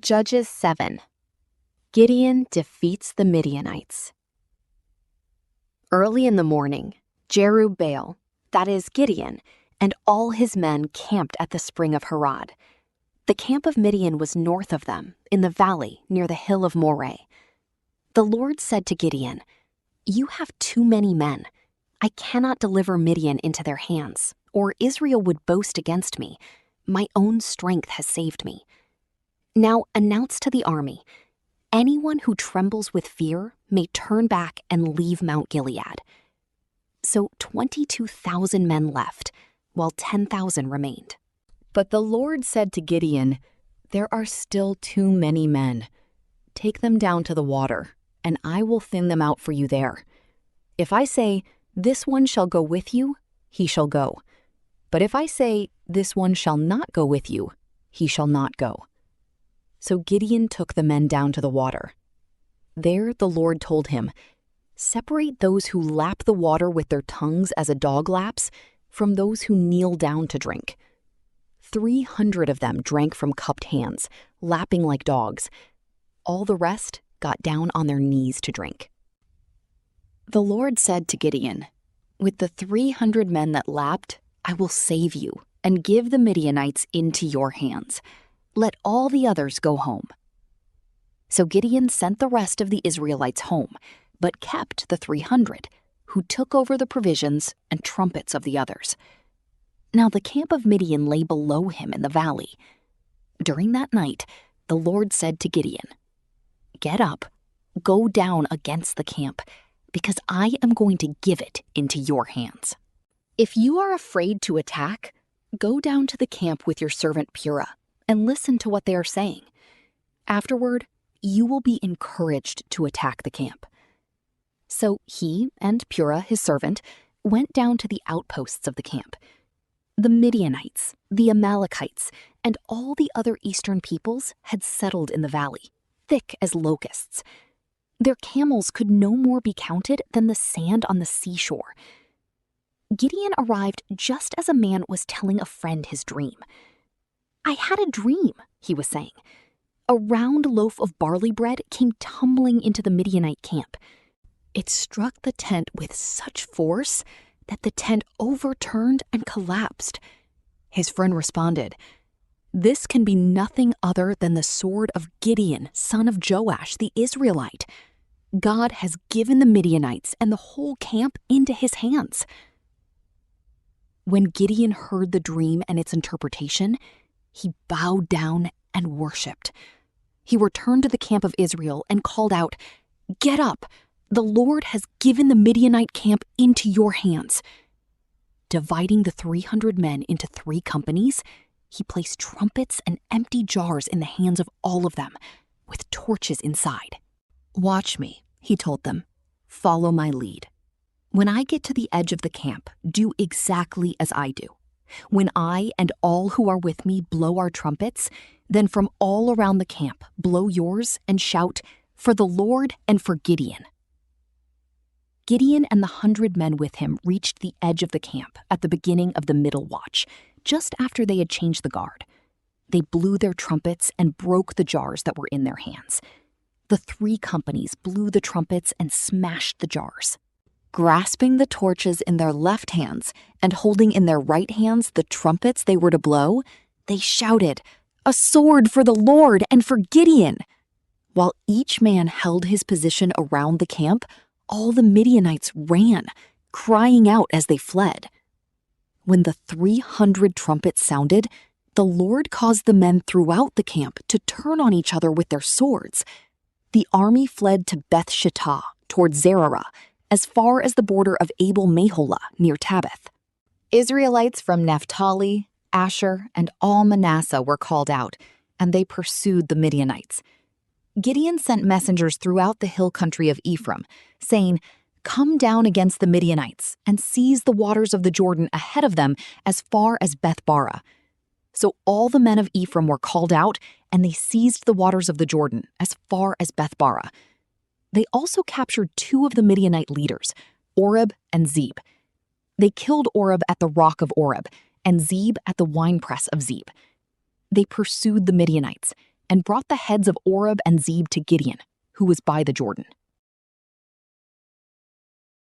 Judges 7. Gideon defeats the Midianites. Early in the morning, Jerubbaal, that is Gideon, and all his men camped at the spring of Harod. The camp of Midian was north of them, in the valley near the hill of Moreh. The Lord said to Gideon, "You have too many men. I cannot deliver Midian into their hands, or Israel would boast against me. My own strength has saved me. Now announce to the army, anyone who trembles with fear may turn back and leave Mount Gilead." So 22,000 men left, while 10,000 remained. But the Lord said to Gideon, "There are still too many men. Take them down to the water, and I will thin them out for you there. If I say, 'This one shall go with you,' he shall go. But if I say, 'This one shall not go with you,' he shall not go." So Gideon took the men down to the water. There the Lord told him, "Separate those who lap the water with their tongues as a dog laps from those who kneel down to drink." 300 of them drank from cupped hands, lapping like dogs. All the rest got down on their knees to drink. The Lord said to Gideon, "With the 300 men that lapped, I will save you and give the Midianites into your hands. Let all the others go home." So Gideon sent the rest of the Israelites home, but kept the 300, who took over the provisions and trumpets of the others. Now the camp of Midian lay below him in the valley. During that night, the Lord said to Gideon, "Get up, go down against the camp, because I am going to give it into your hands. If you are afraid to attack, go down to the camp with your servant Purah and listen to what they are saying. Afterward, you will be encouraged to attack the camp." So he and Purah, his servant, went down to the outposts of the camp. The Midianites, the Amalekites, and all the other eastern peoples had settled in the valley, thick as locusts. Their camels could no more be counted than the sand on the seashore. Gideon arrived just as a man was telling a friend his dream. "I had a dream," he was saying. "A round loaf of barley bread came tumbling into the Midianite camp. It struck the tent with such force that the tent overturned and collapsed." His friend responded, "This can be nothing other than the sword of Gideon, son of Joash, the Israelite. God has given the Midianites and the whole camp into his hands." When Gideon heard the dream and its interpretation, he bowed down and worshipped. He returned to the camp of Israel and called out, "Get up! The Lord has given the Midianite camp into your hands." Dividing the 300 men into 3 companies, he placed trumpets and empty jars in the hands of all of them, with torches inside. "Watch me," he told them. "Follow my lead. When I get to the edge of the camp, do exactly as I do. When I and all who are with me blow our trumpets, then from all around the camp blow yours and shout, 'For the Lord and for Gideon.'" Gideon and the 100 men with him reached the edge of the camp at the beginning of the middle watch, just after they had changed the guard. They blew their trumpets and broke the jars that were in their hands. The 3 companies blew the trumpets and smashed the jars. Grasping the torches in their left hands and holding in their right hands the trumpets they were to blow, they shouted, "A sword for the Lord and for Gideon!" While each man held his position around the camp, all the Midianites ran, crying out as they fled. When the 300 trumpets sounded, the Lord caused the men throughout the camp to turn on each other with their swords. The army fled to Beth Shittah, toward Zererah, as far as the border of Abel-Meholah near Tabbath. Israelites from Naphtali, Asher, and all Manasseh were called out, and they pursued the Midianites. Gideon sent messengers throughout the hill country of Ephraim, saying, "Come down against the Midianites and seize the waters of the Jordan ahead of them as far as Beth-barah." So all the men of Ephraim were called out, and they seized the waters of the Jordan as far as Beth-barah. They also captured 2 of the Midianite leaders, Oreb and Zeb. They killed Oreb at the rock of Oreb, and Zeb at the winepress of Zeb. They pursued the Midianites, and brought the heads of Oreb and Zeb to Gideon, who was by the Jordan.